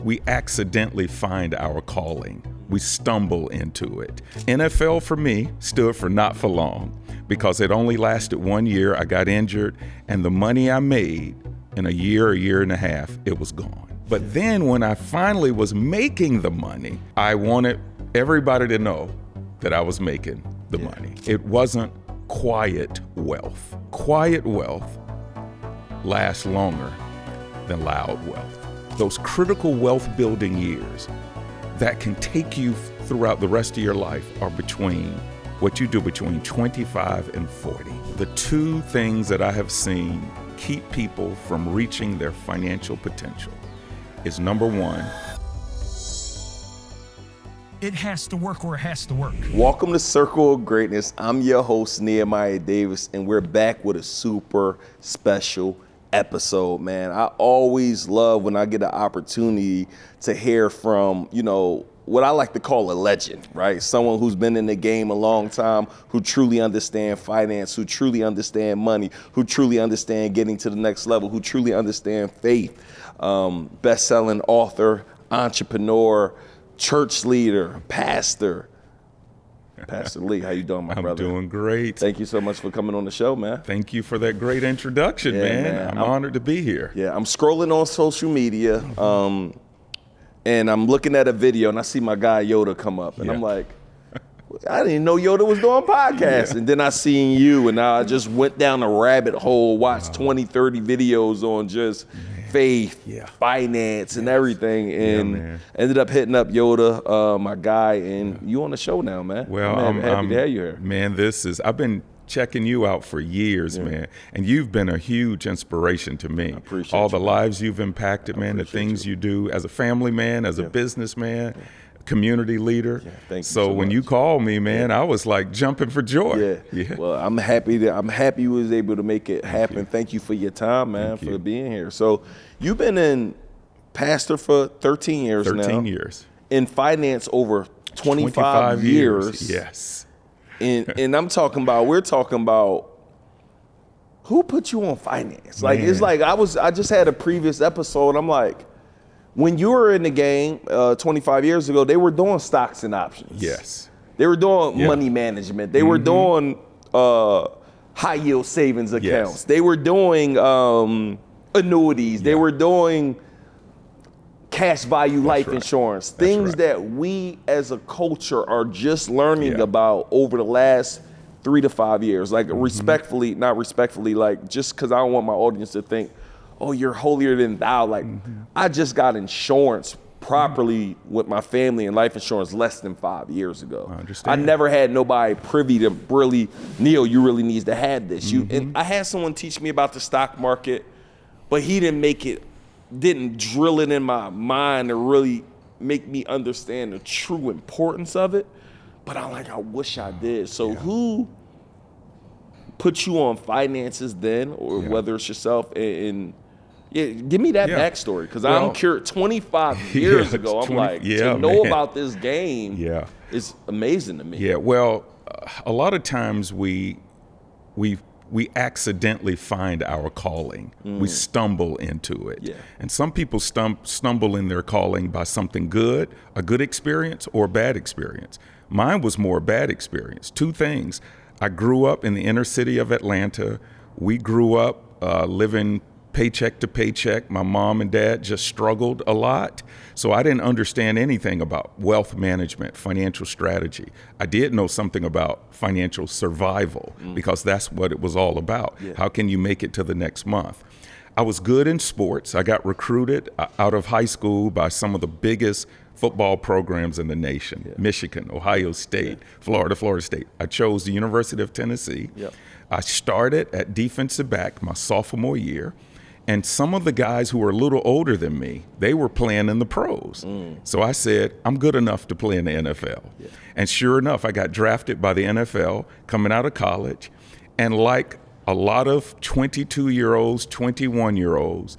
we accidentally find our calling. We stumble into it. NFL for me stood for not for long because it only lasted 1 year. I got injured, and the money I made in a year and a half, it was gone. But then when I finally was making the money, I wanted everybody to know that I was making the money. It wasn't quiet wealth. Quiet wealth lasts longer than loud wealth. Those critical wealth building years that can take you throughout the rest of your life are between what you do between 25 and 40. The two things that I have seen keep people from reaching their financial potential is number one, it has to work or it has to work. Welcome to Circle of Greatness. I'm your host, Nehemiah Davis, and we're back with a super special episode, man. I always love when I get an opportunity to hear from, what I like to call a legend, right? Someone who's been in the game a long time, who truly understand finance, who truly understand money, who truly understand getting to the next level, who truly understand faith. Best-selling author, entrepreneur, church leader, pastor. Pastor Lee, how you doing, my brother? I'm doing great. Thank you so much for coming on the show, man. Thank you for that great introduction, man. I'm honored to be here. Yeah, I'm scrolling on social media, and I'm looking at a video, and I see my guy Yoda come up, and I'm like, I didn't know Yoda was doing podcasts. And then I seen you, and I just went down a rabbit hole, watched 20, 30 videos on just faith, finance, and everything, and ended up hitting up Yoda, my guy, and you on the show now, man. Well, I'm happy to have you here. Man, I've been checking you out for years, man, and you've been a huge inspiration to me. I appreciate all you, the man. lives you've impacted, man, the things you do as a family man, as a businessman, community leader. Thank you so when much. you called me, man, I was like jumping for joy. Well, I'm happy you was able to make it happen. Thank you for your time, man, for being here. So you've been in pastor for 13 years now. 13 years. In finance over 25 years. Yes. And we're talking about who put you on finance? Like, it's like I just had a previous episode. I'm like, when you were in the game 25 years ago, they were doing stocks and options. Yes. They were doing money management. They were doing high yield savings accounts. Yes. They were doing annuities. They were doing cash value life insurance. Things that we as a culture are just learning about over the last 3 to 5 years. Like respectfully, not respectfully, like just because I don't want my audience to think, oh, you're holier than thou. Like, I just got insurance properly with my family and life insurance less than 5 years ago. I understand. I never had nobody privy to really, Neil, you really needs to have this. And I had someone teach me about the stock market, but he didn't drill it in my mind to really make me understand the true importance of it. But I wish I did. So who put you on finances then, or whether it's yourself and give me that backstory, because I'm curious. 25 years ago, I'm like, to know about this game is amazing to me. Yeah, well, a lot of times we accidentally find our calling. We stumble into it. And some people stumble in their calling by something good, a good experience, or a bad experience. Mine was more a bad experience. Two things. I grew up in the inner city of Atlanta. We grew up living paycheck to paycheck. My mom and dad just struggled a lot. So I didn't understand anything about wealth management, financial strategy. I did know something about financial survival because that's what it was all about. How can you make it to the next month? I was good in sports. I got recruited out of high school by some of the biggest football programs in the nation, Michigan, Ohio State, Florida State. I chose the University of Tennessee. I started at defensive back my sophomore year. And some of the guys who were a little older than me, they were playing in the pros. So I said, I'm good enough to play in the NFL. And sure enough, I got drafted by the NFL coming out of college. And like a lot of 22-year-olds, 21-year-olds,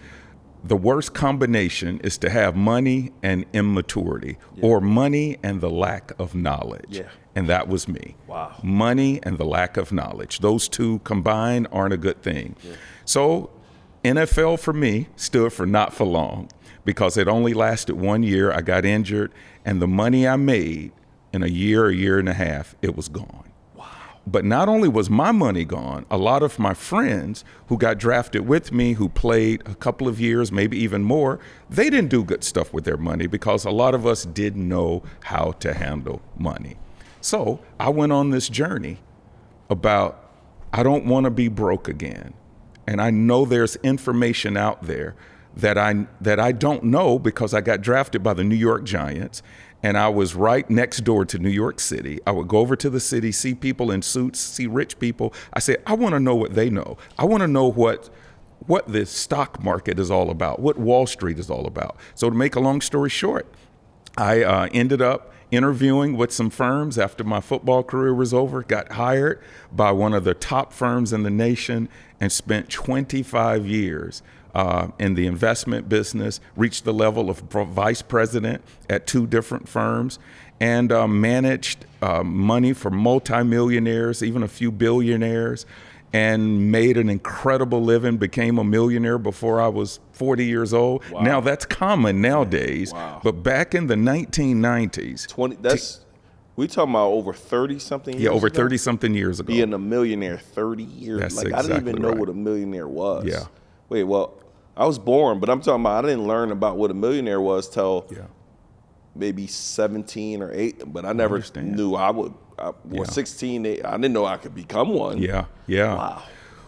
the worst combination is to have money and immaturity, or money and the lack of knowledge. And that was me. Wow. Money and the lack of knowledge. Those two combined aren't a good thing. So NFL for me stood for not for long because it only lasted 1 year. I got injured, and the money I made in a year and a half, it was gone. But not only was my money gone, a lot of my friends who got drafted with me, who played a couple of years, maybe even more, they didn't do good stuff with their money because a lot of us didn't know how to handle money. So I went on this journey about, I don't want to be broke again. And I know there's information out there that I don't know because I got drafted by the New York Giants. And I was right next door to New York City. I would go over to the city, see people in suits, see rich people. I said, I want to know what they know. I want to know what the stock market is all about, what Wall Street is all about. So to make a long story short, I ended up interviewing with some firms after my football career was over, got hired by one of the top firms in the nation, and spent 25 years in the investment business, reached the level of vice president at 2 different firms, and managed money for multimillionaires, even a few billionaires, and made an incredible living, became a millionaire before I was 40 years old. Wow. Now that's common nowadays, wow. But back in the 1990s, we talking about over 30-something years ago? Yeah, over 30-something years ago. Being a millionaire 30 years. That's I exactly didn't even know right. what a millionaire was. Yeah. Wait, well, I was born, but I'm talking about I didn't learn about what a millionaire was till maybe 17 or 8, but I never knew I was 16, I didn't know I could become one. Yeah. Wow.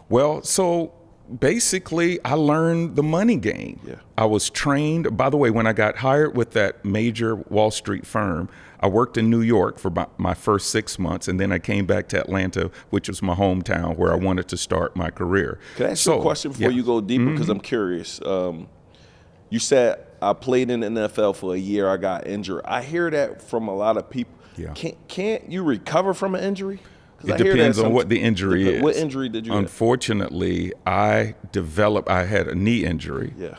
Well, so basically I learned the money game. Yeah. I was trained, by the way, when I got hired with that major Wall Street firm, I worked in New York for my first 6 months, and then I came back to Atlanta, which was my hometown where I wanted to start my career. Can I ask you a question before you go deeper? Because I'm curious. You said I played in the NFL for a year. I got injured. I hear that from a lot of people. Yeah. Can't you recover from an injury? It depends on what the injury is. What injury did you have? Unfortunately, I had a knee injury. Yeah.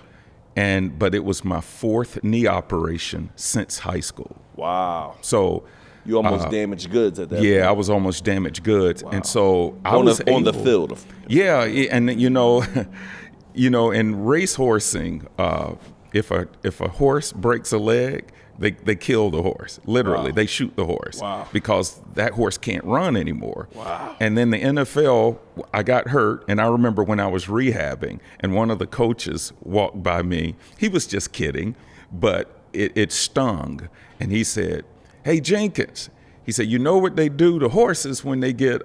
But it was my 4th knee operation since high school. Wow. So you almost damaged goods at that point. Yeah, I was almost damaged goods. Wow. And so I on was on the field. Yeah, and in race horsing, if a horse breaks a leg, they kill the horse. Literally, they shoot the horse because that horse can't run anymore. Wow. And then the NFL, I got hurt, and I remember when I was rehabbing, and one of the coaches walked by me. He was just kidding, but it stung, and he said, "Hey, Jenkins," he said, "you know what they do to horses when they get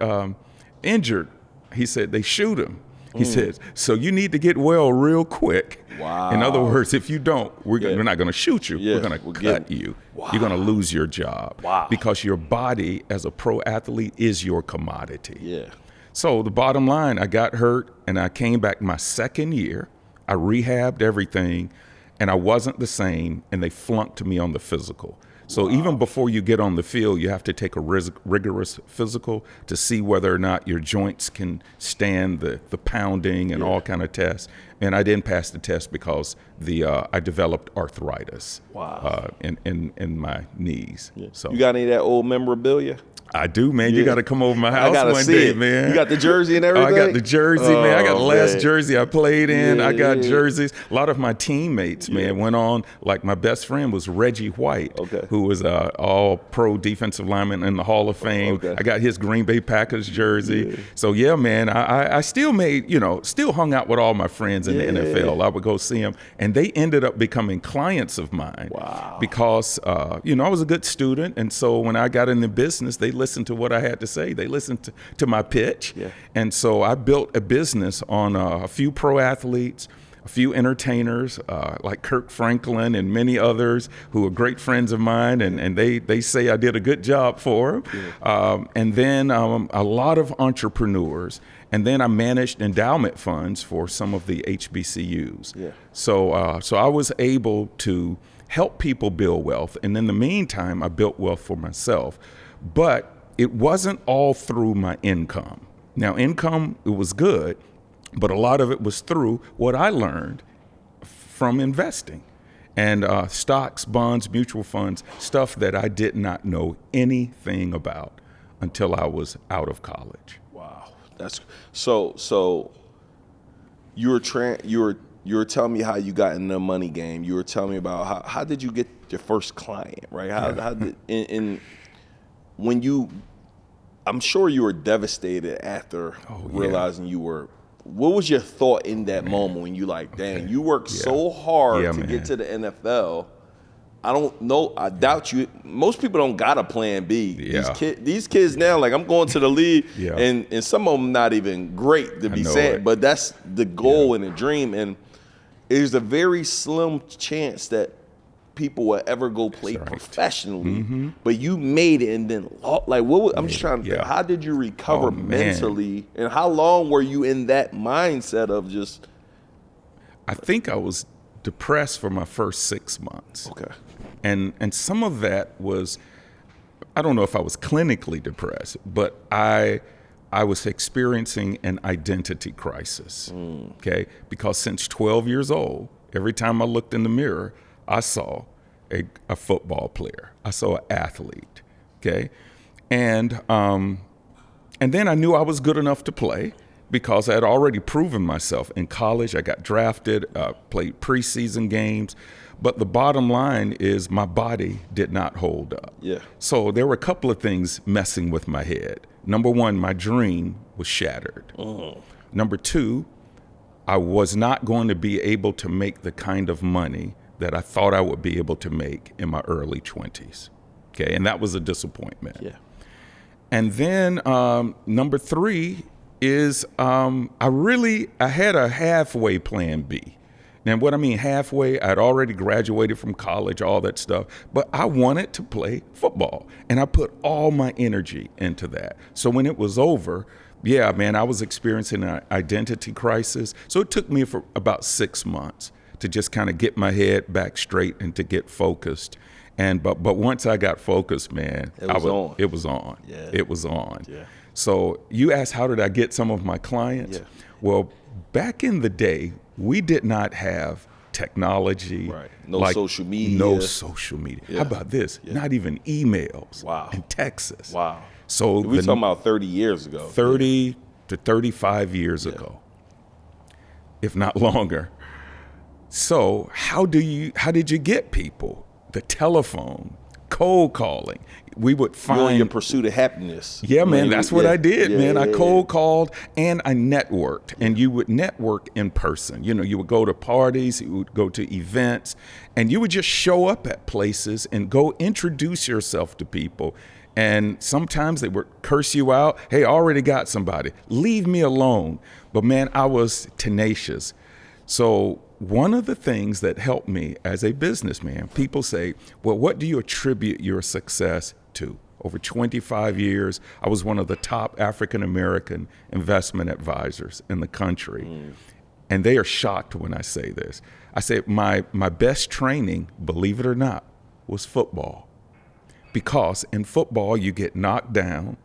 injured?" He said, "They shoot them." He said, "So you need to get well real quick." Wow. In other words, if you don't, we're not going to shoot you. We're going to cut you. Wow. You're going to lose your job. Wow. Because your body as a pro athlete is your commodity. Yeah. So the bottom line, I got hurt and I came back my 2nd year. I rehabbed everything and I wasn't the same, and they flunked me on the physical. So even before you get on the field, you have to take a rigorous physical to see whether or not your joints can stand the pounding and all kind of tests. And I didn't pass the test because I developed arthritis in my knees. Yeah. So you got any of that old memorabilia? I do, man. You got to come over my house one day, man. You got the jersey and everything? I got the jersey, man. I got the last jersey I played in. Yeah, I got jerseys. A lot of my teammates, man, went on. Like my best friend was Reggie White, who was all-pro defensive lineman in the Hall of Fame. I got his Green Bay Packers jersey. Yeah. So, yeah, man, I still still hung out with all my friends in the NFL. I would go see them, and they ended up becoming clients of mine. Wow. Because, I was a good student, and so when I got in the business, they listened to what I had to say. They listened to my pitch. Yeah. And so I built a business on a few pro athletes, a few entertainers like Kirk Franklin and many others who are great friends of mine, and they say I did a good job for them. Yeah. And then a lot of entrepreneurs. And then I managed endowment funds for some of the HBCUs. Yeah. So I was able to help people build wealth. And in the meantime, I built wealth for myself. But it wasn't all through my income. Now, income, it was good, but a lot of it was through what I learned from investing and stocks, bonds, mutual funds, stuff that I did not know anything about until I was out of college. Wow. That's so you were telling me how you got in the money game. You were telling me about how did you get your first client, right? How did when you, I'm sure you were devastated after realizing you were. What was your thought in that moment when you like, dang, you worked so hard to get to the NFL? I don't know. I doubt you. Most people don't got a plan B. These kids now, like I'm going to the league, and some of them not even great to be saying, but that's the goal and the dream. And there's a very slim chance that people will ever go play professionally. But you made it, and then like I'm just trying to think, how did you recover mentally, and how long were you in that mindset of just? I think I was depressed for my first 6 months. Okay. And some of that was, I don't know if I was clinically depressed, but I was experiencing an identity crisis. Okay, because since 12 years old, every time I looked in the mirror, I saw a football player. I saw an athlete. Okay, and then I knew I was good enough to play because I had already proven myself in college. I got drafted, played preseason games. But the bottom line is my body did not hold up. Yeah. So there were a couple of things messing with my head. Number one, my dream was shattered. Number two, I was not going to be able to make the kind of money that I thought I would be able to make in my early 20s. Okay, and that was a disappointment. Yeah. And then number three is I had a halfway plan B. Now, what I mean halfway, I'd already graduated from college, all that stuff, but I wanted to play football, and I put all my energy into that. So when it was over, I was experiencing an identity crisis. So it took me for about 6 months to just kind of get my head back straight and to get focused. But once I got focused, man, it was on. Yeah. It was on. Yeah. So you asked, how did I get some of my clients? Yeah. Well, back in the day, we did not have technology. Right. No social media. No social media. Yeah. How about this? Yeah. Not even emails. Wow. And texts. Wow. So we're talking about 30 years ago. 30 to 35 years ago, if not longer. So how did you get people? The telephone, cold calling. We would find you're in your pursuit of happiness. Yeah, man, that's what I did, man. I cold called and I networked, and you would network in person. You know, you would go to parties, you would go to events, and you would just show up at places and go introduce yourself to people. And sometimes they would curse you out. Hey, I already got somebody. Leave me alone. But man, I was tenacious. So one of the things that helped me as a businessman, people say, well, what do you attribute your success to? Over 25 years, I was one of the top African-American investment advisors in the country. And they are shocked when I say this. I say my best training, believe it or not, was football. Because in football, you get knocked down,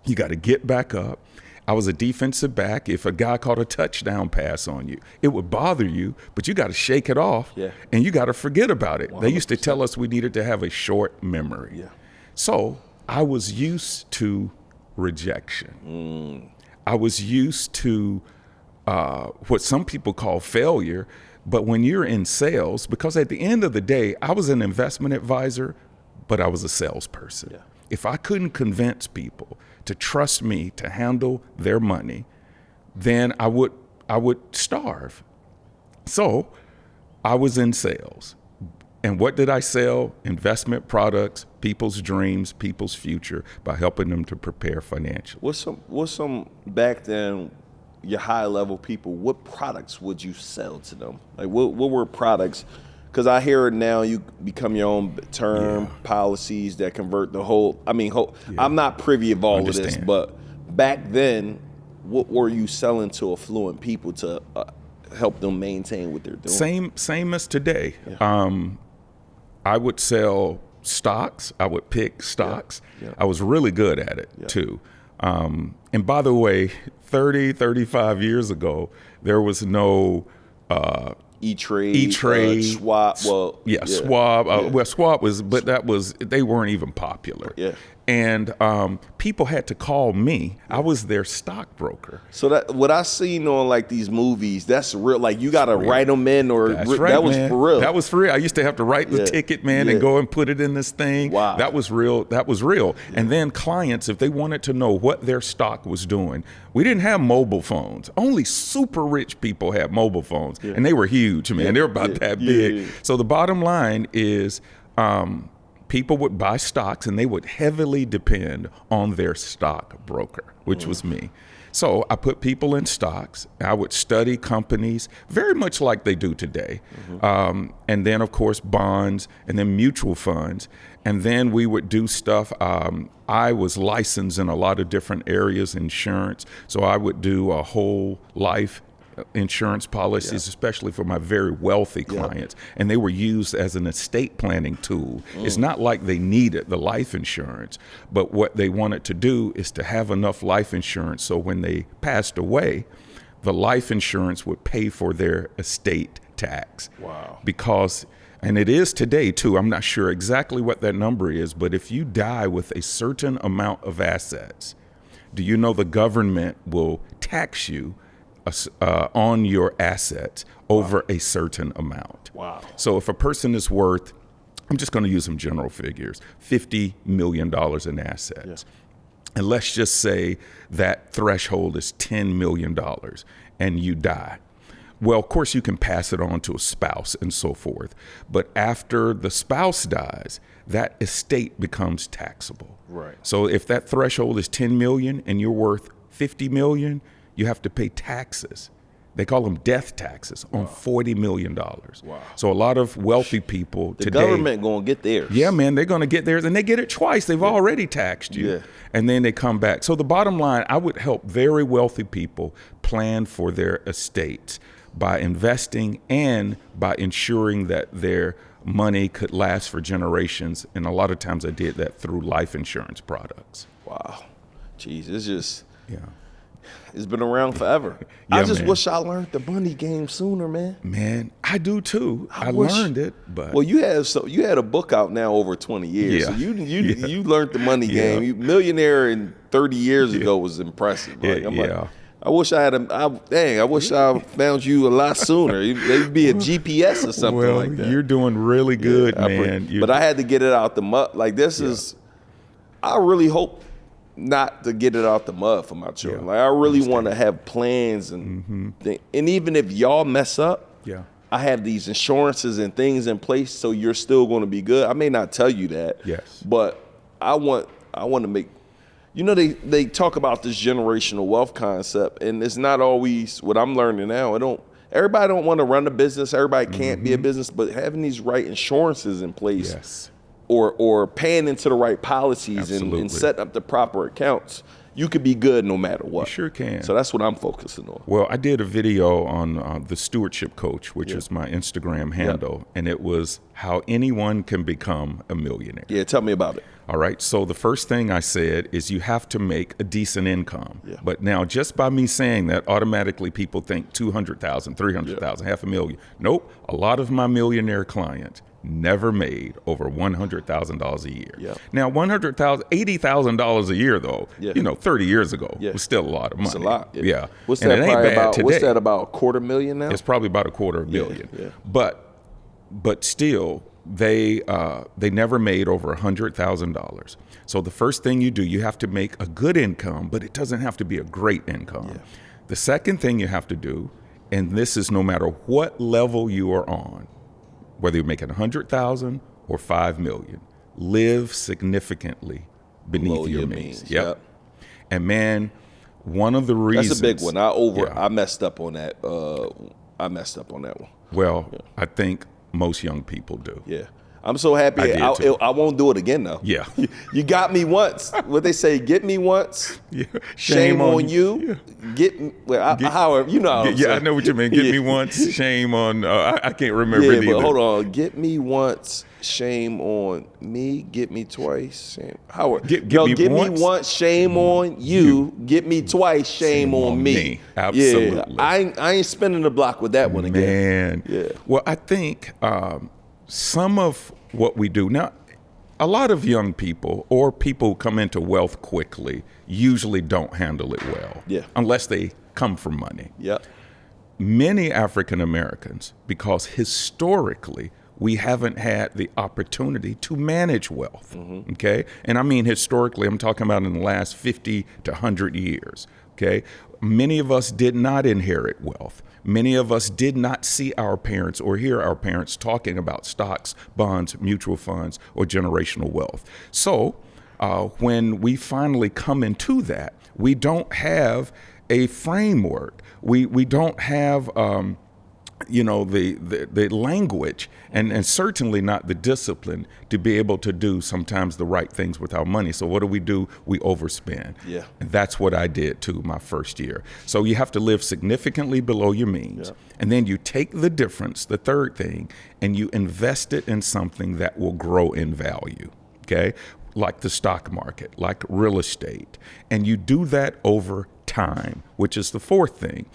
you got to get back up. I was a defensive back. If a guy caught a touchdown pass on you, it would bother you, but you got to shake it off and you got to forget about it. 100%. They used to tell us we needed to have a short memory. Yeah. So I was used to rejection. I was used to what some people call failure, but when you're in sales, because at the end of the day, I was an investment advisor, but I was a salesperson. Yeah. If I couldn't convince people to trust me to handle their money, then I would starve. So I was in sales. And what did I sell? Investment products, people's dreams, people's future, by helping them to prepare financially. What's some back then, your high level people, what products would you sell to them? Like what were products? Because I hear it now, you become your own term, policies that convert the whole. I'm not privy of all of this, but back then, what were you selling to affluent people to help them maintain what they're doing? Same as today. Yeah. I would sell stocks. I would pick stocks. Yeah. I was really good at it too. And by the way, 35 years ago, there was no E-Trade, Swap. Swap. Well, Swap was, but they weren't even popular. Yeah. And people had to call me. I was their stockbroker. So that what I seen on like these movies, that's real. Like you got to write them in, or That's that right, was man. for real. That was for real. I used to have to write the ticket, man, and go and put it in this thing. Wow. That was real. That was real. Yeah. And then clients, if they wanted to know what their stock was doing, we didn't have mobile phones. Only super rich people had mobile phones, and they were huge, man. They were about that big. Yeah. So the bottom line is, people would buy stocks and they would heavily depend on their stockbroker, which was me. So I put people in stocks. I would study companies very much like they do today. And then, of course, bonds and then mutual funds. And then we would do stuff. I was licensed in a lot of different areas, insurance. So I would do a whole life insurance policies, especially for my very wealthy clients, and they were used as an estate planning tool. It's not like they needed the life insurance, but what they wanted to do is to have enough life insurance so when they passed away, the life insurance would pay for their estate tax. Wow. Because, and it is today too, I'm not sure exactly what that number is, but if you die with a certain amount of assets, do you know the government will tax you on your assets over a certain amount? Wow. So if a person is worth, I'm just going to use some general figures, $50 million in assets. And let's just say that threshold is $10 million and you die. Well, of course, you can pass it on to a spouse and so forth. But after the spouse dies, that estate becomes taxable. Right. So if that threshold is 10 million and you're worth 50 million, you have to pay taxes. They call them death taxes on $40 million. Wow. So a lot of wealthy people today. The government going to get theirs. Yeah, man, they're going to get theirs, and they get it twice. They've already taxed you. Yeah. And then they come back. So the bottom line, I would help very wealthy people plan for their estates by investing and by ensuring that their money could last for generations. And a lot of times I did that through life insurance products. Wow. Jeez, it's just... Yeah. It's been around forever. I just wish I learned the money game sooner, man. Man, I do too. I learned it, but well, you had a book out now over 20 years. So you learned the money game. Millionaire in 30 years ago was impressive. Like, I wish I had I wish I found you a lot sooner. Maybe be a GPS or something like that. You're doing really good, man. But I had to get it out the mud. Like this is, I really hope not to get it out the mud for my children. Like I really want to have plans and and even if y'all mess up, I have these insurances and things in place so you're still going to be good. I may not tell you that, but I want to make, you know, they talk about this generational wealth concept, and it's not always what I'm learning now. Everybody don't want to run a business. Everybody can't be a business, but having these right insurances in place. Or paying into the right policies and setting up the proper accounts, you could be good no matter what. You sure can. So that's what I'm focusing on. Well, I did a video on the Stewardship Coach, which is my Instagram handle, and it was how anyone can become a millionaire. Yeah, tell me about it. All right. So the first thing I said is you have to make a decent income. But now just by me saying that, automatically people think 200,000, 300,000, $500,000. Nope. A lot of my millionaire clients never made over $100,000 a year. Now, $100,000, $80,000 a year, though, 30 years ago was still a lot of money. It's a lot. Yeah. What's and that it ain't bad about? today. What's that about? $250,000 now? It's probably about $250,000. But still, they never made over $100,000. So the first thing you do, you have to make a good income, but it doesn't have to be a great income. The second thing you have to do, and this is no matter what level you are on, whether you're making 100,000 or 5 million, live significantly beneath your means. And man, one of the reasons, that's a big one. I messed up on that. I messed up on that one. Well, I think most young people do. I'm so happy. I won't do it again, though. You got me once. What they say, get me once. Shame on you. However, you know how I'm saying. I know what you mean. Get me once. Shame on, I can't remember it either. But hold on. Get me once. Shame on me. Get me twice. Shame. Howard. Get me once. Shame on you. Get me twice. Shame on me. Absolutely. I ain't spinning the block with that one again. Man. Well, I think some of what we do now, a lot of young people or people who come into wealth quickly usually don't handle it well. Yeah. Unless they come from money. Yep. Many African Americans, because historically we haven't had the opportunity to manage wealth, okay? And I mean historically, I'm talking about in the last 50 to 100 years, okay? Many of us did not inherit wealth. Many of us did not see our parents or hear our parents talking about stocks, bonds, mutual funds, or generational wealth. So when we finally come into that, we don't have a framework. We don't have the language and certainly not the discipline to be able to do sometimes the right things with our money. So what do? We overspend. Yeah. And that's what I did too my first year. So you have to live significantly below your means. Yeah. And then you take the difference, the third thing, and you invest it in something that will grow in value. Okay? Like the stock market, like real estate. And you do that over time, which is the fourth thing.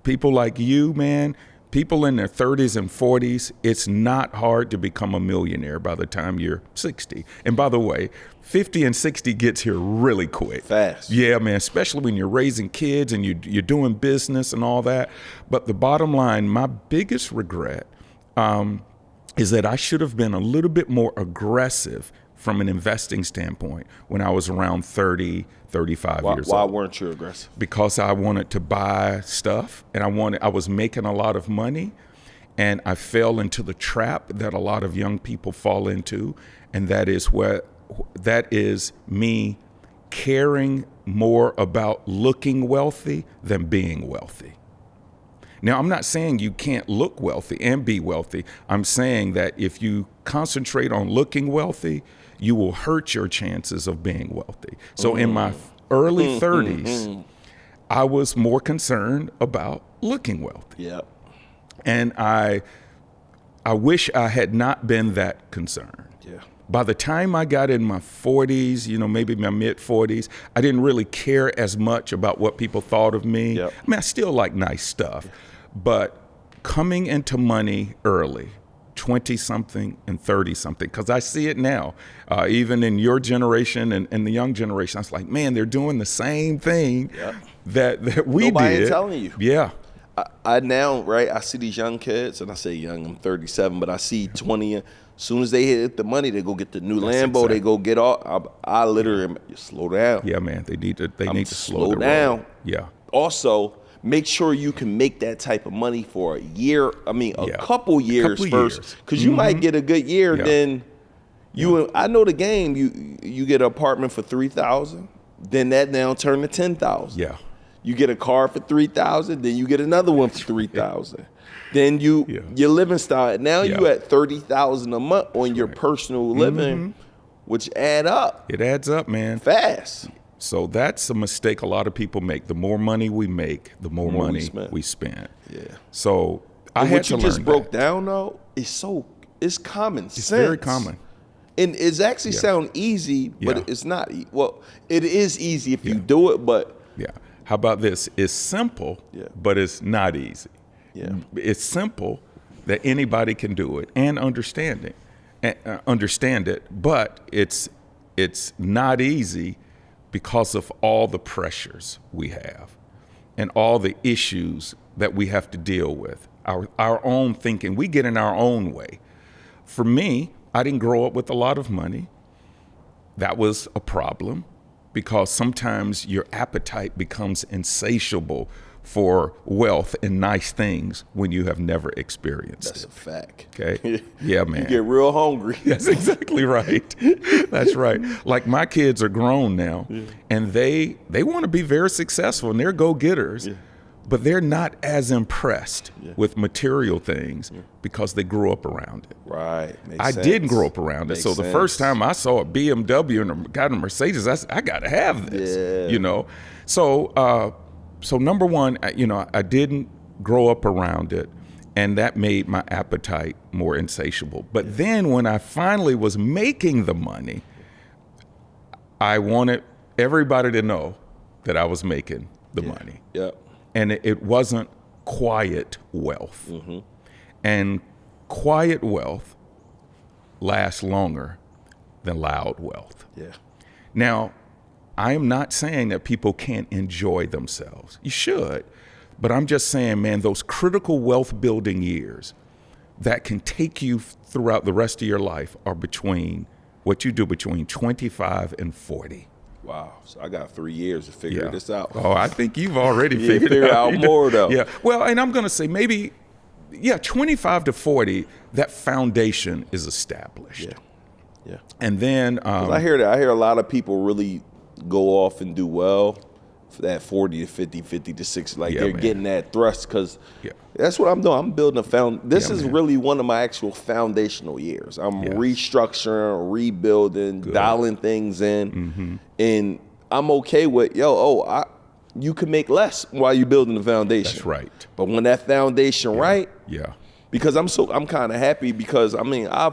People like you, man, people in their 30s and 40s, it's not hard to become a millionaire by the time you're 60. And by the way, 50 and 60 gets here really quick. Fast. Yeah, man, especially when you're raising kids and you're doing business and all that. But the bottom line, my biggest regret is that I should have been a little bit more aggressive from an investing standpoint when I was around 30, 35 years old. Why weren't you aggressive? Because I wanted to buy stuff and I was making a lot of money, and I fell into the trap that a lot of young people fall into, and that is me caring more about looking wealthy than being wealthy. Now, I'm not saying you can't look wealthy and be wealthy. I'm saying that if you concentrate on looking wealthy, you will hurt your chances of being wealthy. So in my early 30s, I was more concerned about looking wealthy. Yep. And I wish I had not been that concerned. Yeah. By the time I got in my 40s, maybe my mid 40s, I didn't really care as much about what people thought of me. Yep. I mean, I still like nice stuff, but coming into money early, 20-something and 30-something, because I see it now, even in your generation and the young generation. I was like, man, they're doing the same thing that we Nobody did. ain't telling you. Yeah. I now, right, I see these young kids, and I say young, I'm 37, but I see 20. As soon as they hit the money, they go get the new Lambo. exactly. They go get all. I literally am, slow down. Yeah, man, they need to slow slow their roll. down. Yeah. Also, make sure you can make that type of money for a year. I mean, a couple years first, because you might get a good year. Yeah. Then I know the game. You get an apartment for $3,000, then that now turn to $10,000. Yeah. You get a car for $3,000, then you get another one for $3,000. Then your living style. Now you at $30,000 a month on your personal living, which add up. It adds up, man. Fast. So that's a mistake a lot of people make. The more money we make, the more money we spend. Yeah. So I had what to you learn just broke that. down though, it's common sense. It's very common. And it's actually sound easy, but Yeah. it's not. Well, it is easy if you do it, but Yeah. How about this? It's simple, but it's not easy. Yeah. It's simple that anybody can do it and understand it, but it's not easy because of all the pressures we have and all the issues that we have to deal with. Our own thinking, we get in our own way. For me, I didn't grow up with a lot of money. That was a problem because sometimes your appetite becomes insatiable for wealth and nice things when you have never experienced that's it. a fact. Okay. Yeah, man. You get real hungry. That's exactly right. That's right. Like my kids are grown now, and they want to be very successful, and they're go-getters, but they're not as impressed with material things because they grew up around it. Right. I didn't grow up around it. Makes So the first time I saw a BMW and got a Mercedes, I got to have this, So number one, I didn't grow up around it, and that made my appetite more insatiable. But then when I finally was making the money, I wanted everybody to know that I was making the money. Yep. And it wasn't quiet wealth. And quiet wealth lasts longer than loud wealth. Yeah. Now, I am not saying that people can't enjoy themselves. You should. But I'm just saying, man, those critical wealth building years that can take you throughout the rest of your life are between what you do between 25 and 40. Wow. So I got 3 years to figure this out. Oh, I think you've already figured out more, though. Yeah. Well, and I'm going to say maybe, 25 to 40, that foundation is established. Yeah. Yeah. And then I hear that. I hear a lot of people really go off and do well for that 40 to 50, 50 to 60. Like they're getting that thrust because that's what I'm doing. I'm building a This is really one of my actual foundational years. I'm restructuring, rebuilding, dialing things in. And I'm okay with, you can make less while you're building the foundation. That's right. But when that foundation right, because I'm kind of happy because, I mean, I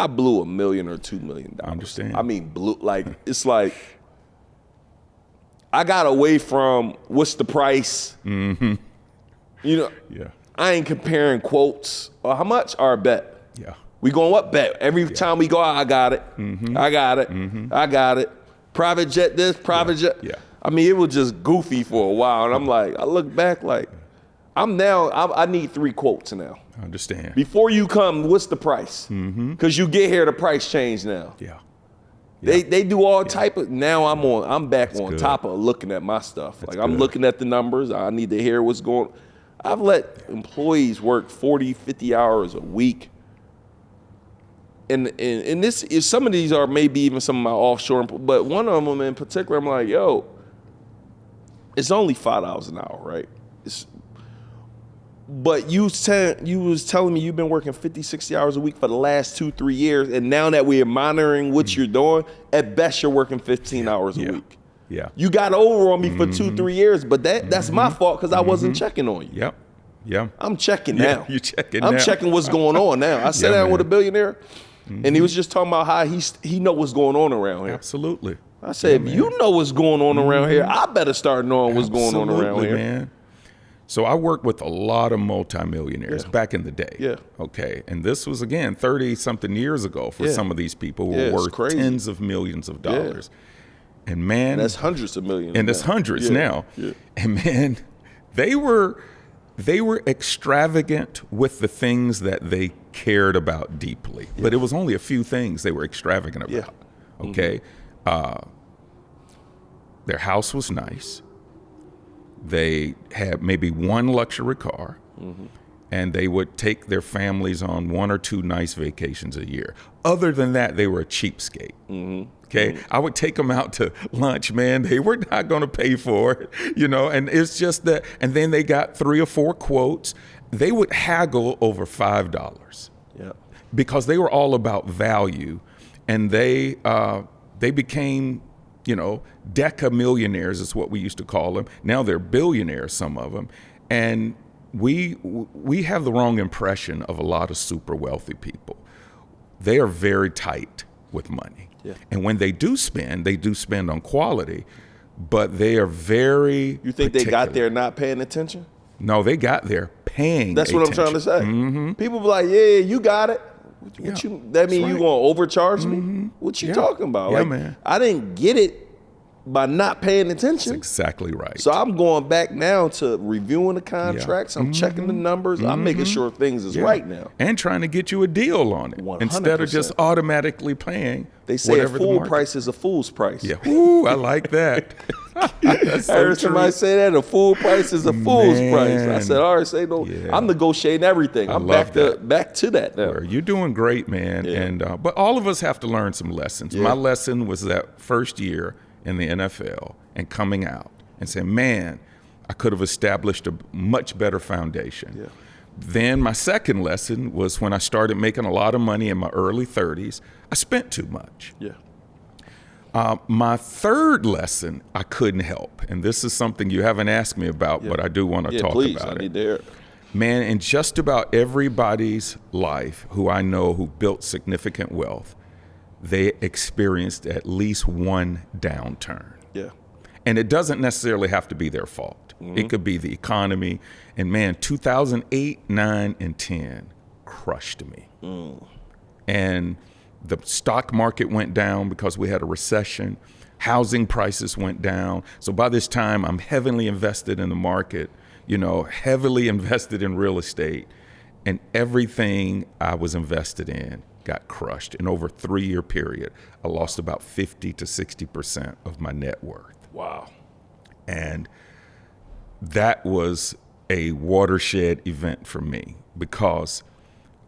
blew $1 million or $2 million. I understand. I mean, it's like I got away from what's the price. Mm-hmm. I ain't comparing quotes. How much? Or bet. Yeah. We going what? Bet. Every time we go out, I got it. Mm-hmm. I got it. Mm-hmm. I got it. Private jet this, private jet. Yeah. I mean, it was just goofy for a while. And I'm like, I look back like, I need 3 quotes now. I understand. Before you come, what's the price? Because you get here, the price change now. Yeah. They do all type of. Now I'm back on top of looking at my stuff. That's I'm looking at the numbers. I need to hear what's going. I've let employees work 40, 50 hours a week. And this is, some of these are maybe even some of my offshore, but one of them in particular, I'm like, it's only $5 an hour, right? But you was telling me you've been working 50, 60 hours a week for the last 2-3 years, and now that we're monitoring what you're doing, at best you're working 15 hours a week. Yeah. You got over on me for 2-3 years, but that's my fault because I wasn't checking on you. Yep. Yeah. I'm checking now. You checking I'm now. checking what's going on now. I sat down with a billionaire, and he was just talking about how he know what's going on around here. Absolutely. I said, if you know what's going on around here, I better start knowing what's going on around here. Man. So I worked with a lot of multimillionaires back in the day. Yeah. Okay. And this was, again, 30-something years ago for some of these people who were worth tens of millions of dollars. And man. And that's hundreds of millions. And that's hundreds now. Yeah. And man, they were extravagant with the things that they cared about deeply. Yeah. But it was only a few things they were extravagant about. Yeah. Okay. Their house was nice. They had maybe one luxury car, and they would take their families on 1 or 2 nice vacations a year. Other than that, they were a cheapskate. Okay, I would take them out to lunch, man. They were not going to pay for it, and it's just that. And then they got 3 or 4 quotes. They would haggle over $5. Yeah, because they were all about value, and they became, deca millionaires is what we used to call them. Now they're billionaires, some of them. And we have the wrong impression of a lot of super wealthy people. They are very tight with money. Yeah. And when they do spend on quality, but they are very You think particular. They got there not paying attention? No, they got there paying That's attention. What I'm trying to say. People be like, yeah, you got it. That mean you gonna overcharge me? What you talking about? Yeah, like, man. I didn't get it by not paying attention. That's exactly right. So I'm going back now to reviewing the contracts. I'm checking the numbers. I'm making sure things is right now. And trying to get you a deal on it 100%. Instead of just automatically paying. They say a full price is a fool's price. Yeah. Ooh, I like that. That's so I heard somebody say that a full price is a fool's price. I said, all right, say no. Yeah. I'm negotiating everything. I'm back to that now. You're doing great, man. Yeah. And but all of us have to learn some lessons. Yeah. My lesson was that first year in the NFL and coming out and saying, man, I could have established a much better foundation. Yeah. Then my second lesson was when I started making a lot of money in my early 30s, I spent too much. Yeah. My third lesson, I couldn't help. And this is something you haven't asked me about, but I do want to talk about it. Need to hear it. Man, in just about everybody's life who I know who built significant wealth, they experienced at least one downturn. Yeah. And it doesn't necessarily have to be their fault. It could be the economy. And man, 2008, 9, and 10 crushed me. And the stock market went down because we had a recession. Housing prices went down. So by this time, I'm heavily invested in the market, heavily invested in real estate. And everything I was invested in got crushed. In over a 3-year period, I lost about 50 to 60% of my net worth. Wow. And that was a watershed event for me, because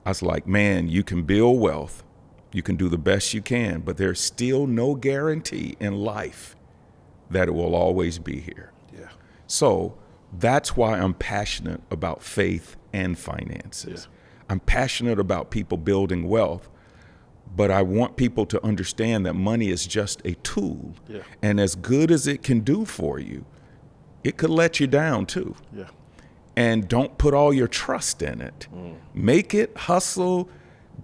I was like, man, you can build wealth, you can do the best you can, but there's still no guarantee in life that it will always be here. Yeah. So that's why I'm passionate about faith and finances. Yeah. I'm passionate about people building wealth, but I want people to understand that money is just a tool. Yeah. And as good as it can do for you, it could let you down too. Yeah. And don't put all your trust in it. Make it, hustle,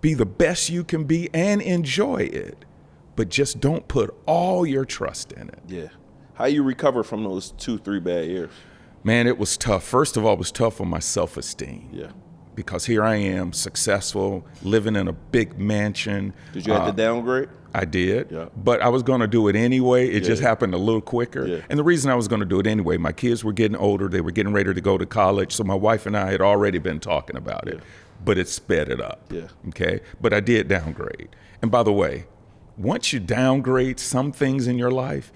be the best you can be, and enjoy it. But just don't put all your trust in it. Yeah. How you recover from those 2-3 bad years? Man, it was tough. First of all, it was tough on my self-esteem. Yeah. Because here I am, successful, living in a big mansion. Did you have to downgrade? I did, Yeah. but I was going to do it anyway. It just happened a little quicker. Yeah. And the reason I was going to do it anyway, my kids were getting older. They were getting ready to go to college. So my wife and I had already been talking about it, but it sped it up. Yeah. Okay. But I did downgrade. And by the way, once you downgrade some things in your life,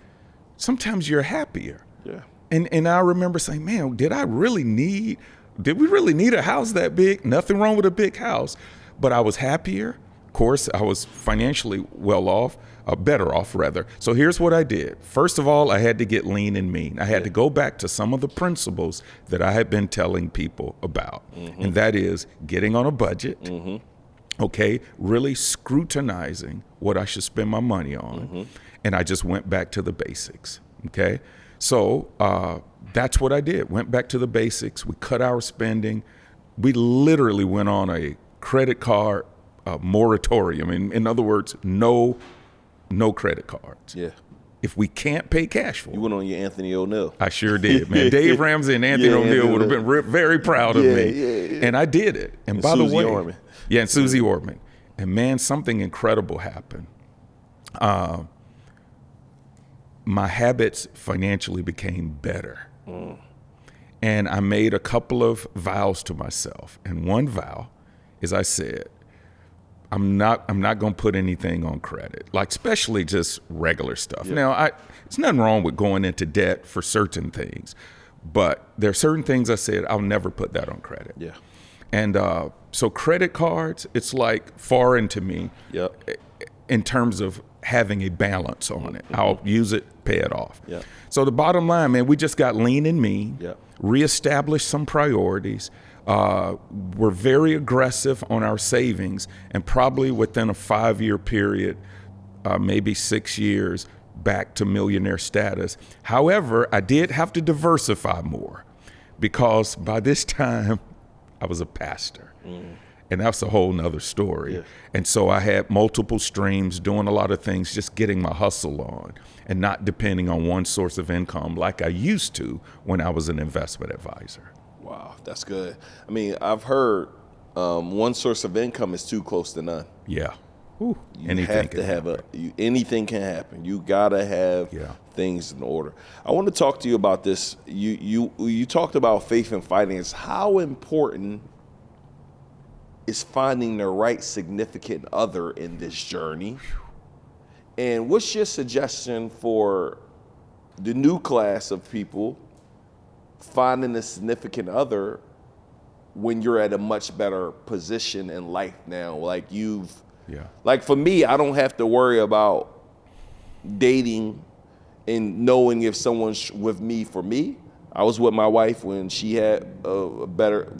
sometimes you're happier. Yeah. And I remember saying, man, did we really need a house that big? Nothing wrong with a big house, but I was happier. Of course, I was financially better off rather. So here's what I did. First of all, I had to get lean and mean. I had to go back to some of the principles that I had been telling people about. And that is getting on a budget, okay, really scrutinizing what I should spend my money on. And I just went back to the basics, okay? So that's what I did. Went back to the basics. We cut our spending. We literally went on a credit card moratorium. In other words, no credit cards. Yeah. If we can't pay cash for it. You went on your Anthony O'Neill. I sure did, man. Dave Ramsey and Anthony O'Neill would have been very proud of me. Yeah. And I did it. And by Susie the way, Orman. Yeah, and Susie Orman. And man, something incredible happened. My habits financially became better. And I made a couple of vows to myself. And one vow is I said, I'm not going to put anything on credit, like especially just regular stuff. Yeah. Now, there's nothing wrong with going into debt for certain things, but there are certain things I said I'll never put that on credit. Yeah. And so credit cards, it's like foreign to me. Yep. In terms of having a balance on it. I'll use it, pay it off. Yep. So the bottom line, man, we just got lean and mean, Yep. reestablished some priorities. We're very aggressive on our savings, and probably within a 5-year period, maybe 6 years, back to millionaire status. However, I did have to diversify more, because by this time I was a pastor. And that's a whole nother story. Yeah. And so I had multiple streams, doing a lot of things, just getting my hustle on and not depending on one source of income like I used to when I was an investment advisor. Wow, that's good. I mean, I've heard one source of income is too close to none. Yeah. Ooh, You have to have anything can happen. You gotta have things in order. I want to talk to you about this. You talked about faith and finance. How important is finding the right significant other in this journey? And what's your suggestion for the new class of people finding a significant other when you're at a much better position in life now? Like like for me, I don't have to worry about dating and knowing if someone's with me for me. I was with my wife when she had a better,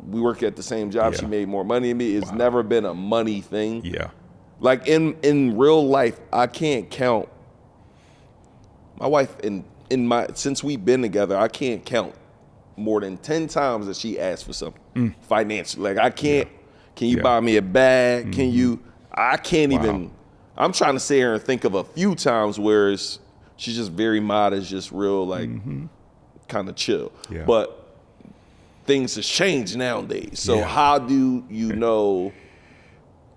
we worked at the same job. Yeah. She made more money than me. It's never been a money thing. Yeah. Like in real life, I can't count my wife since we've been together, I can't count more than 10 times that she asked for something financially. Like I can't, can you buy me a bag? Can you, I can't even, I'm trying to sit here and think of a few times where she's just very modest, just real like kind of chill. Yeah. But things has changed nowadays. So how do you know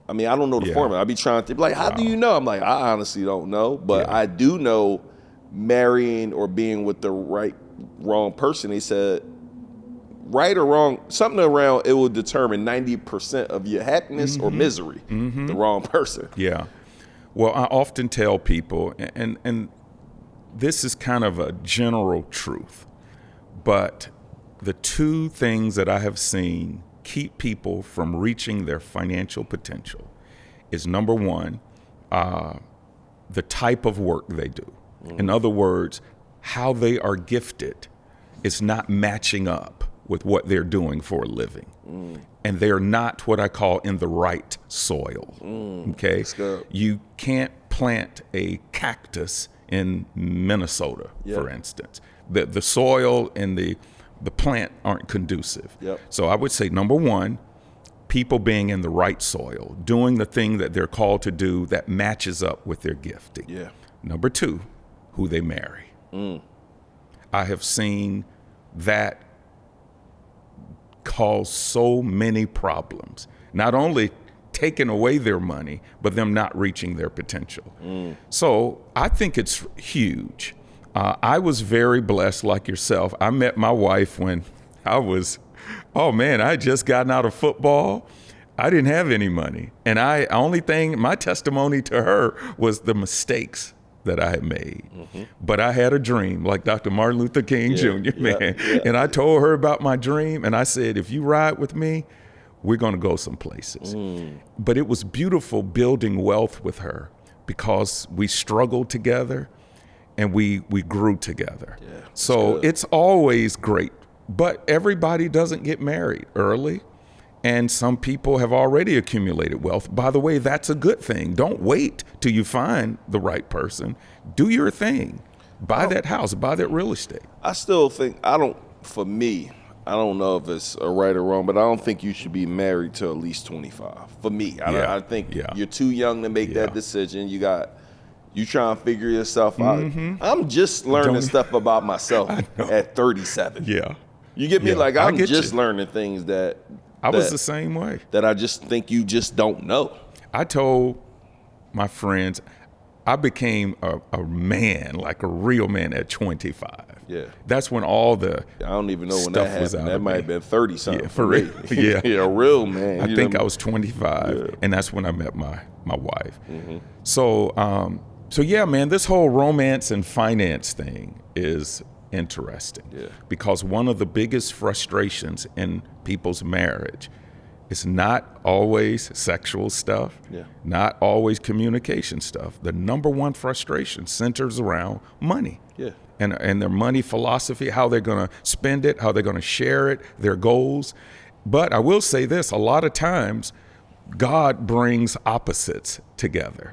I mean, I don't know the formula. I be trying to be like, how do you know? I'm like, I honestly don't know, but I do know marrying or being with the wrong person. They said, right or wrong, something around it will determine 90% of your happiness or misery. The wrong person. Yeah. Well, I often tell people, and this is kind of a general truth, but the two things that I have seen keep people from reaching their financial potential is, number one, the type of work they do. In other words, how they are gifted is not matching up with what they're doing for a living. And they're not what I call in the right soil. Okay? You can't plant a cactus in Minnesota, for instance. The soil and the plant aren't conducive. So I would say, number one, people being in the right soil, doing the thing that they're called to do that matches up with their gifting. Number two, who they marry. I have seen that cause so many problems, not only taking away their money, but them not reaching their potential. So I think it's huge. I was very blessed, like yourself. I met my wife when I was, I had just gotten out of football. I didn't have any money. And my testimony to her was the mistakes that I had made. But I had a dream, like Dr. Martin Luther King Jr., man. And I told her about my dream, and I said, if you ride with me, we're going to go some places. But it was beautiful building wealth with her because we struggled together and we grew together. So it's always great. But everybody doesn't get married early. And some people have already accumulated wealth. By the way, that's a good thing. Don't wait till you find the right person. Do your thing. Buy that house, buy that real estate. I still think, for me, I don't know if it's a right or wrong, but I don't think you should be married to at least 25. For me, I think you're too young to make that decision. You trying to figure yourself out. I'm just learning stuff about myself at 37. You get me? Like, I'm just learning things that I was the same way. That I just think you just don't know. I told my friends, I became a man, like a real man at 25. That's when all the I don't even know when stuff that happened. was out that might have been 30 something. For real. A real man. I think I was 25, and that's when I met my wife. So yeah, man, this whole romance and finance thing is interesting because one of the biggest frustrations in people's marriage is not always sexual stuff, not always communication stuff. The number one frustration centers around money and their money philosophy, how they're going to spend it, how they're going to share it, their goals. But I will say this, a lot of times God brings opposites together.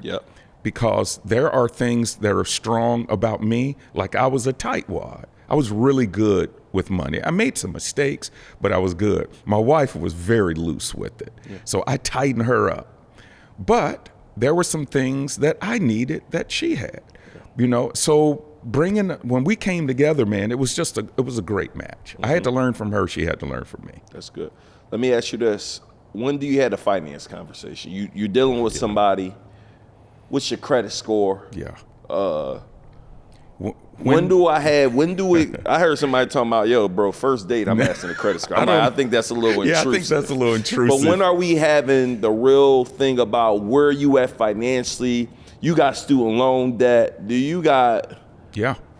Because there are things that are strong about me, like I was a tightwad. I was really good with money. I made some mistakes, but I was good. My wife was very loose with it. So I tightened her up. But there were some things that I needed that she had, So when we came together, man, it was a great match. I had to learn from her. She had to learn from me. That's good. Let me ask you this. When do you have a finance conversation? You're dealing with somebody. What's your credit score? When do I heard somebody talking about, yo, bro, first date, I'm asking the credit score. I think that's a little intrusive. I think that's a little intrusive. But when are we having the real thing about where you at financially? You got student loan debt. Do you got...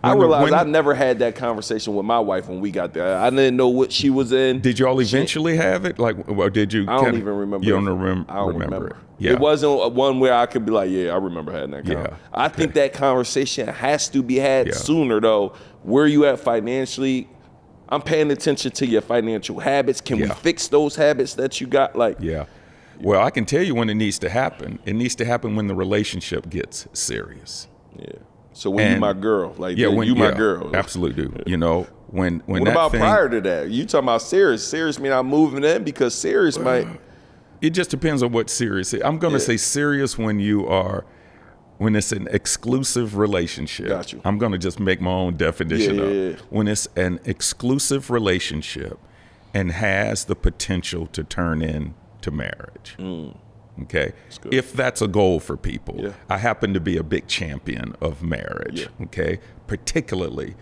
I realized I never had that conversation with my wife when we got there. I didn't know what she was in. Did y'all eventually have it? Like, or did you? I don't even remember. You don't remember it? It wasn't one where I could be like, I remember having that conversation. I think that conversation has to be had sooner, though. Where you at financially? I'm paying attention to your financial habits. Can we fix those habits that you got? Well, I can tell you when it needs to happen. It needs to happen when the relationship gets serious. So when you my girl, like you my girl, absolutely do. When what about prior to that? You talking about serious? Serious mean I'm moving in because serious might. It just depends on what serious is. I'm going to say serious when it's an exclusive relationship. Got you. I'm going to just make my own definition of it. When it's an exclusive relationship and has the potential to turn into marriage. Okay. If that's a goal for people, Yeah. I happen to be a big champion of marriage. Yeah. Okay. Particularly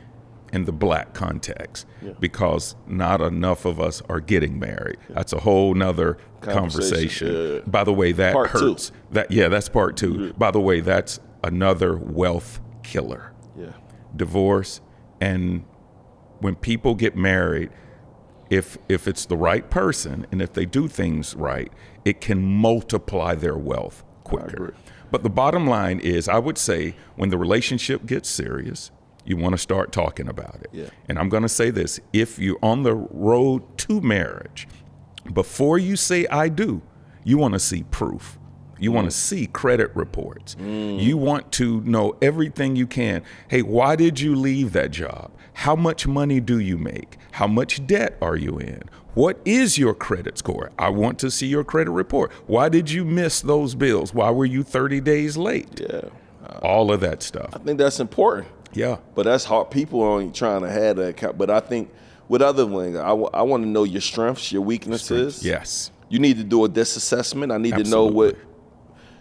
in the Black context, Yeah. because not enough of us are getting married. That's a whole nother conversation. Yeah. By the way, that Part two. hurts. That's part 2. Mm-hmm. By the way, that's another wealth killer. Yeah. Divorce. And when people get married, if it's the right person and if they do things right, it can multiply their wealth quicker. But the bottom line is, I would say, when the relationship gets serious, you want to start talking about it. Yeah. And I'm going to say this: if you're on the road to marriage, before you say I do, you want to see proof. You want to see credit reports. You want to know everything you can. Hey, why did you leave that job? How much money do you make? How much debt are you in? What is your credit score? I want to see your credit report. Why did you miss those bills? Why were you 30 days late? Yeah. All of that stuff. I think that's important. Yeah. But that's hard. People are only trying to have that. But I think with other things, I want to know your strengths, your weaknesses. Yes. You need to do a disassessment. I need to know what.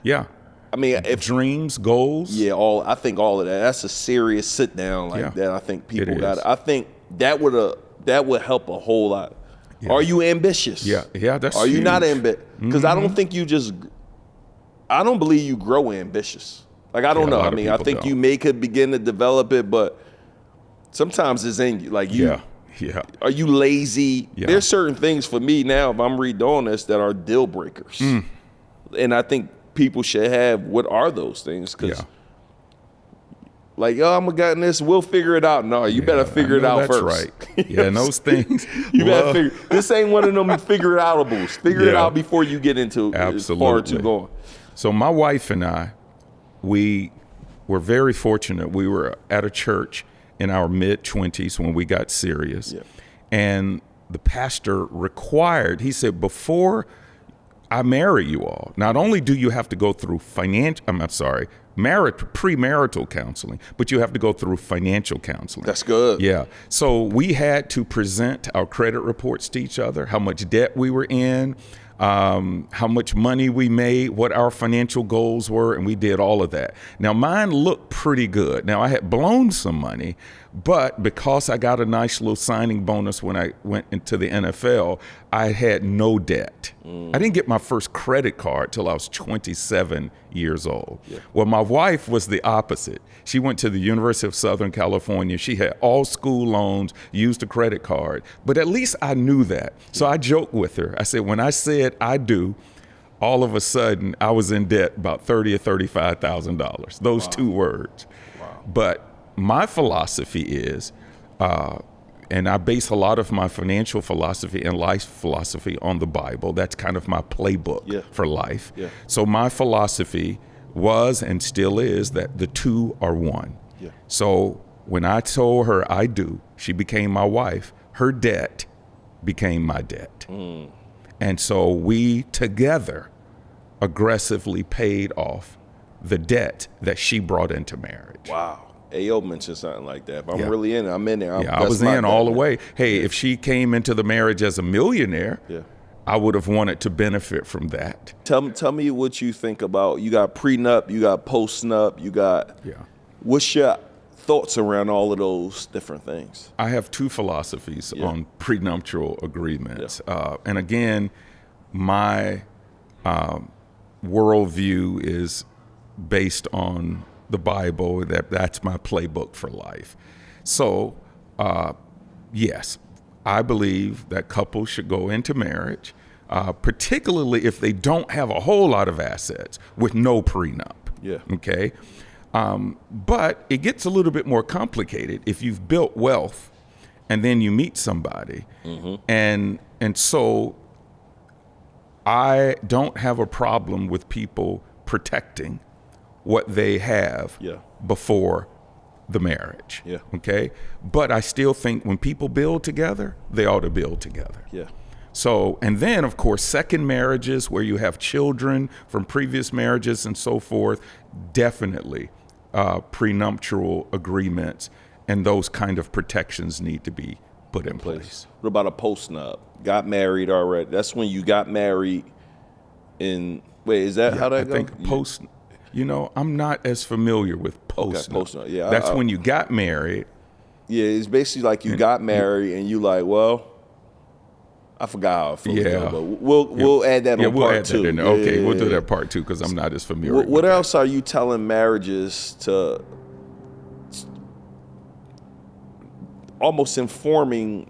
Yeah. I mean, if dreams, goals. Yeah, I think all of that. That's a serious sit down like that. I think people got it. I think that would help a whole lot. Yeah. Are you ambitious? Yeah. That's. Are you huge. not ambitious? Because I don't think I don't believe you grow ambitious. Like, I don't know. I mean, I think you could begin to develop it, but sometimes it's in you. Like you. Yeah. Are you lazy? Yeah. There's certain things for me now, if I'm redoing this, that are deal breakers. And I think people should have, what are those things? Because like, I'm a guy in this, we'll figure it out. No, you better figure it out first. That's right. Yeah, and those things. You better figure. This ain't one of them figure it outables. Figure it out before you get into far too going. So my wife and I, we were very fortunate. We were at a church in our mid-20s when we got serious. Yeah. And the pastor he said, before I marry you all, not only do you have to go through premarital counseling, but you have to go through financial counseling. That's good. Yeah. So we had to present our credit reports to each other, how much debt we were in, how much money we made, what our financial goals were, and we did all of that. Now, mine looked pretty good. Now, I had blown some money, but because I got a nice little signing bonus when I went into the NFL, I had no debt. I didn't get my first credit card till I was 27 years old. Yeah. Well, my wife was the opposite. She went to the University of Southern California. She had all school loans, used a credit card, but at least I knew that. So I joked with her. I said, when I said I do, all of a sudden I was in debt about $30,000 or $35,000. Those two words. Wow. But my philosophy is, and I base a lot of my financial philosophy and life philosophy on the Bible. That's kind of my playbook for life. Yeah. So my philosophy was and still is that the two are one. Yeah. So when I told her I do, she became my wife. Her debt became my debt. And so we together aggressively paid off the debt that she brought into marriage. Wow. AO mentioned something like that. If I'm really in it, I'm in there. I was in all the way. Hey, if she came into the marriage as a millionaire, I would have wanted to benefit from that. Tell me what you think about, you got prenup, you got postnup, you got, what's your thoughts around all of those different things? I have two philosophies on prenuptial agreements. And again, my worldview is based on the Bible. That's my playbook for life. So, yes, I believe that couples should go into marriage, particularly if they don't have a whole lot of assets, with no prenup. Yeah. Okay. But it gets a little bit more complicated if you've built wealth and then you meet somebody. And so I don't have a problem with people protecting what they have before the marriage. Okay. But I still think when people build together, they ought to build together. So, and then of course, second marriages where you have children from previous marriages and so forth, definitely prenuptial agreements and those kind of protections need to be put in place. What about a postnup? Got married already. That's when you got married Wait, is that how that I goes? think post. I'm not as familiar with post. Okay, post-nut, yeah. That's when you got married. Yeah, it's basically like you got married and you like, well, I forgot how it feels. Yeah. But we'll add that on we'll part add two. that in there. Okay, we'll do that part two because I'm not as familiar. What else are you telling marriages to almost informing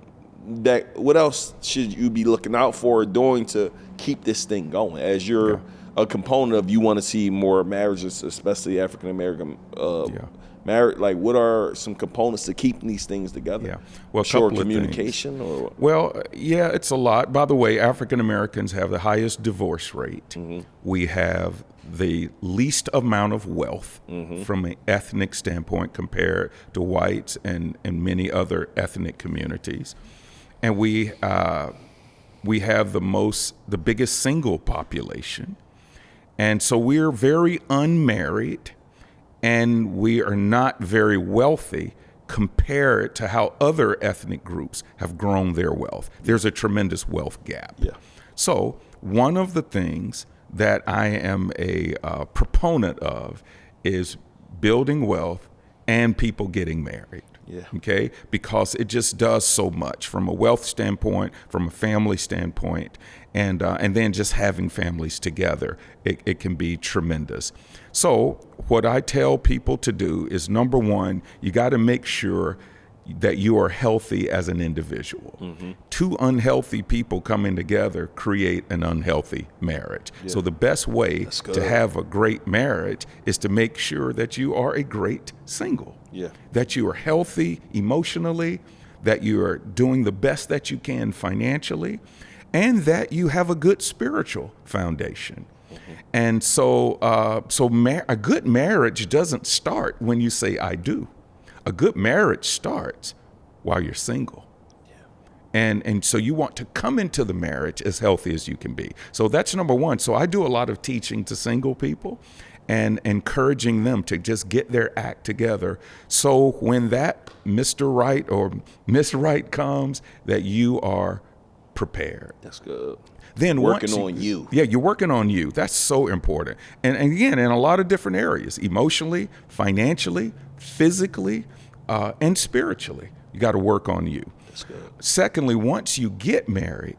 that? What else should you be looking out for or doing to keep this thing going? As you're a component of, you want to see more marriages, especially African American married. Like, what are some components to keeping these things together? Yeah, well, sure, communication or what? Well, yeah, it's a lot. By the way, African Americans have the highest divorce rate. Mm-hmm. We have the least amount of wealth from an ethnic standpoint compared to whites and many other ethnic communities, and we have the biggest single population, and so we're very unmarried. And we are not very wealthy compared to how other ethnic groups have grown their wealth. There's a tremendous wealth gap. Yeah. So one of the things that I am a proponent of is building wealth and people getting married. Yeah. Okay, because it just does so much from a wealth standpoint, from a family standpoint, and then just having families together, it can be tremendous. So what I tell people to do is, number one, you got to make sure that you are healthy as an individual. Mm-hmm. Two unhealthy people coming together create an unhealthy marriage. Yeah. So the best way to have a great marriage is to make sure that you are a great single. Yeah. That you are healthy emotionally, that you are doing the best that you can financially, and that you have a good spiritual foundation. Mm-hmm. And so a good marriage doesn't start when you say, I do. A good marriage starts while you're single. Yeah. And so you want to come into the marriage as healthy as you can be. So that's number one. So I do a lot of teaching to single people and encouraging them to just get their act together. So when that Mr. Right or Miss Right comes, that you are prepared. That's good. Then working on you. Yeah, you're working on you. That's so important. And again, in a lot of different areas, emotionally, financially, physically, and spiritually. You got to work on you. That's good. Secondly, once you get married,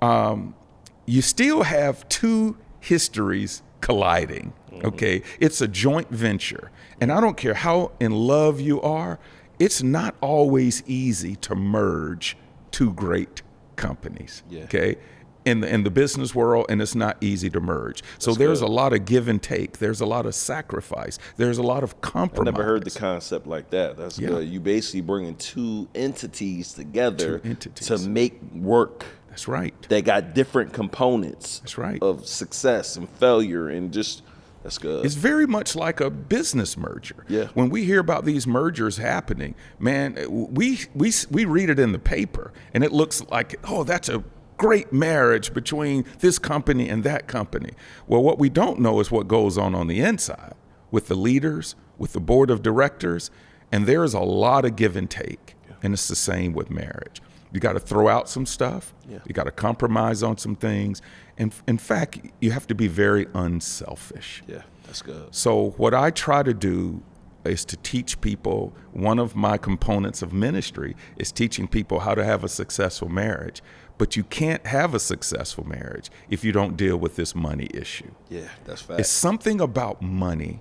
you still have two histories colliding. Mm-hmm. Okay, it's a joint venture. And I don't care how in love you are, it's not always easy to merge two great companies. Yeah. Okay. In the business world, and it's not easy to merge. So there's a lot of give and take. There's a lot of sacrifice. There's a lot of compromise. I never heard the concept like that. That's good. You basically bringing two entities together to make work. That's right. They got different components. That's right. Of success and failure, and just that's good. It's very much like a business merger. Yeah. When we hear about these mergers happening, man, we read it in the paper, and it looks like, oh, that's a great marriage between this company and that company. Well, what we don't know is what goes on the inside with the leaders, with the board of directors, and there is a lot of give and take. Yeah. And it's the same with marriage. You got to throw out some stuff. Yeah. You got to compromise on some things. And in fact, you have to be very unselfish. Yeah, that's good. So what I try to do is to teach people, one of my components of ministry is teaching people how to have a successful marriage. But you can't have a successful marriage if you don't deal with this money issue. Yeah, that's fact. It's something about money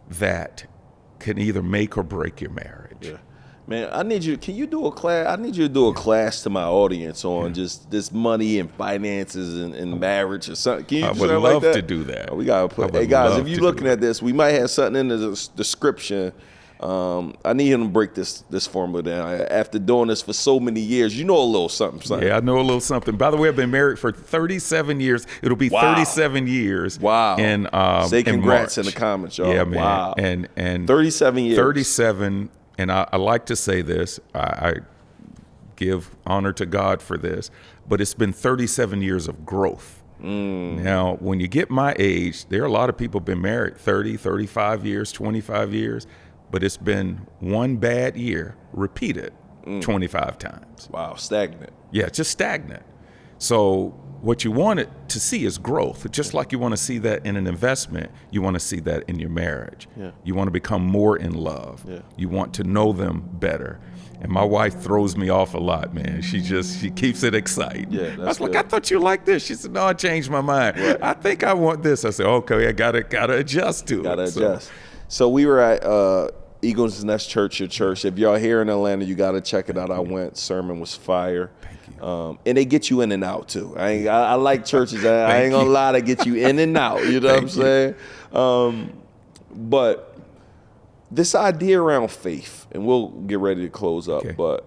that can either make or break your marriage. Yeah. Man, can you do a class? I need you to do a class to my audience on just this money and finances and marriage or something. Can you I do would something love like that? to do that. We got to put, hey guys, if you're looking at this, we might have something in the description. I need him to break this formula down. After doing this for so many years, you know a little something. Yeah, I know a little something. By the way, I've been married for 37 years. It'll be 37 years. Wow. Say congrats in the comments, y'all. Yeah, man. Wow. And 37 years. 37, and I like to say this. I give honor to God for this, but it's been 37 years of growth. Now, when you get my age, there are a lot of people been married 30, 35 years, 25 years. But it's been one bad year repeated 25 times. Wow, stagnant. Yeah, just stagnant. So what you want it to see is growth. Just like you want to see that in an investment, you want to see that in your marriage. Yeah. You want to become more in love. Yeah. You want to know them better. And my wife throws me off a lot, man. She keeps it exciting. Yeah, I was like, good. I thought you liked this. She said, no, I changed my mind. Right. I think I want this. I said, okay, I gotta adjust to it. Gotta adjust. So we were at Eagles Nest Church, your church. If y'all here in Atlanta, you gotta check it out. I went. Sermon was fire. Thank you. And they get you in and out too. I like churches. I ain't gonna lie, to get you in and out. You know what I'm saying? But this idea around faith, and we'll get ready to close up, but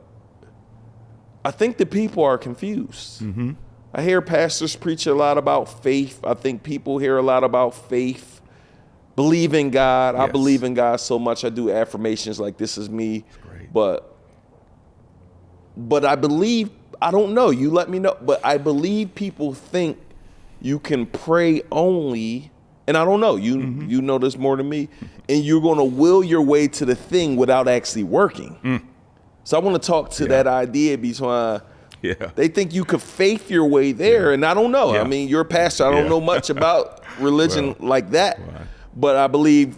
I think the people are confused. Mm-hmm. I hear pastors preach a lot about faith. I think people hear a lot about faith. Believe in God. Yes. I believe in God so much. I do affirmations like this is me. But I believe, I don't know, you let me know, but I believe people think you can pray only, and I don't know, you know this more than me, and you're going to will your way to the thing without actually working. So I want to talk to that idea because they think you could faith your way there, and I don't know. I mean, you're a pastor. I don't know much about religion like that, but I believe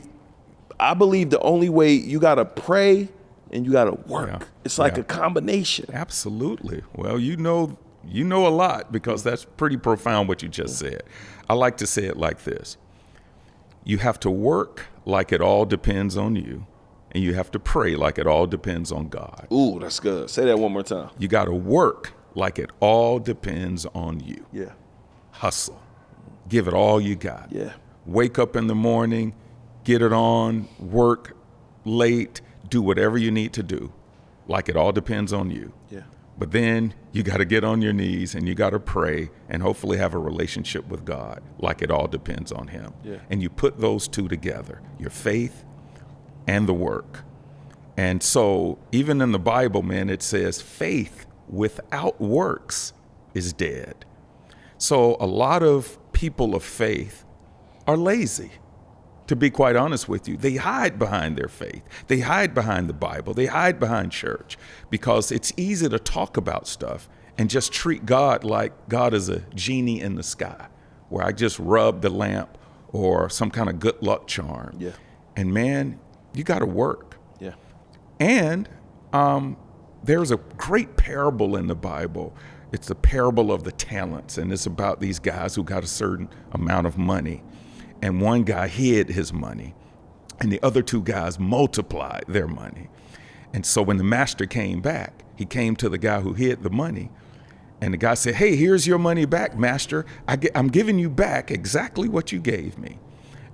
the only way, you got to pray and you got to work. Yeah. It's like a combination. Absolutely. Well, you know a lot, because that's pretty profound what you just said. I like to say it like this. You have to work like it all depends on you, and you have to pray like it all depends on God. Ooh, that's good. Say that one more time. You got to work like it all depends on you. Yeah. Hustle. Give it all you got. Yeah. Wake up in the morning, get it on, work late, do whatever you need to do, like it all depends on you. Yeah. But then you got to get on your knees and you got to pray and hopefully have a relationship with God, like it all depends on him. Yeah. And you put those two together, your faith and the work. And so even in the Bible, man, it says faith without works is dead. So a lot of people of faith are lazy. To be quite honest with you, they hide behind their faith. They hide behind the Bible. They hide behind church, because it's easy to talk about stuff and just treat God like God is a genie in the sky, where I just rub the lamp or some kind of good luck charm. Yeah. And man, you got to work. Yeah. And there's a great parable in the Bible. It's the parable of the talents, and it's about these guys who got a certain amount of money. And one guy hid his money, and the other two guys multiplied their money. And so when the master came back, he came to the guy who hid the money, and the guy said, hey, here's your money back, master. I'm giving you back exactly what you gave me.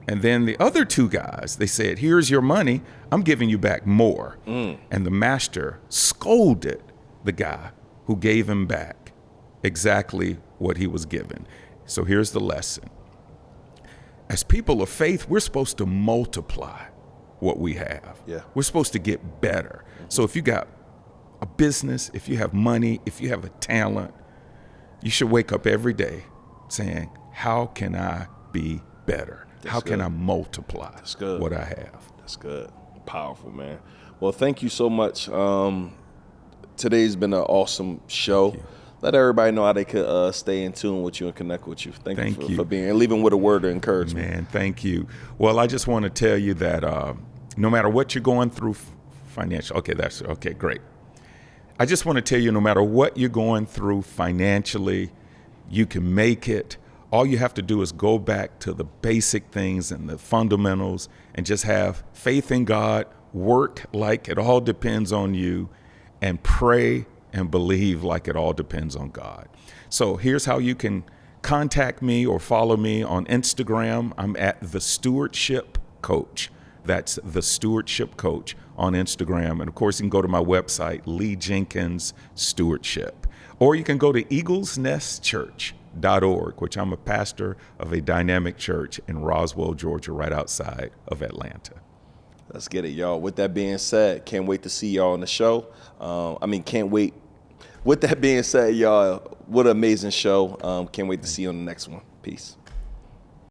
And then the other two guys, they said, here's your money. I'm giving you back more. And the master scolded the guy who gave him back exactly what he was given. So here's the lesson. As people of faith, we're supposed to multiply what we have. Yeah. We're supposed to get better. So if you got a business, if you have money, if you have a talent, you should wake up every day saying, how can I be better? How can I multiply what I have? That's good. Powerful, man. Well, thank you so much. Today's been an awesome show. Let everybody know how they could stay in tune with you and connect with you. Thank you for being here, and leaving with a word of encouragement. Man, thank you. Well, I just want to tell you that no matter what you're going through financially, great. I just want to tell you, no matter what you're going through financially, you can make it. All you have to do is go back to the basic things and the fundamentals and just have faith in God, work like it all depends on you, and pray and believe like it all depends on God. So here's how you can contact me or follow me on Instagram. I'm at The Stewardship Coach. That's The Stewardship Coach on Instagram. And of course, you can go to my website, Lee Jenkins Stewardship. Or you can go to eaglesnestchurch.org, which I'm a pastor of a dynamic church in Roswell, Georgia, right outside of Atlanta. Let's get it, y'all. With that being said, can't wait to see y'all on the show. Can't wait. With that being said, y'all, what an amazing show. Can't wait to see you on the next one. Peace.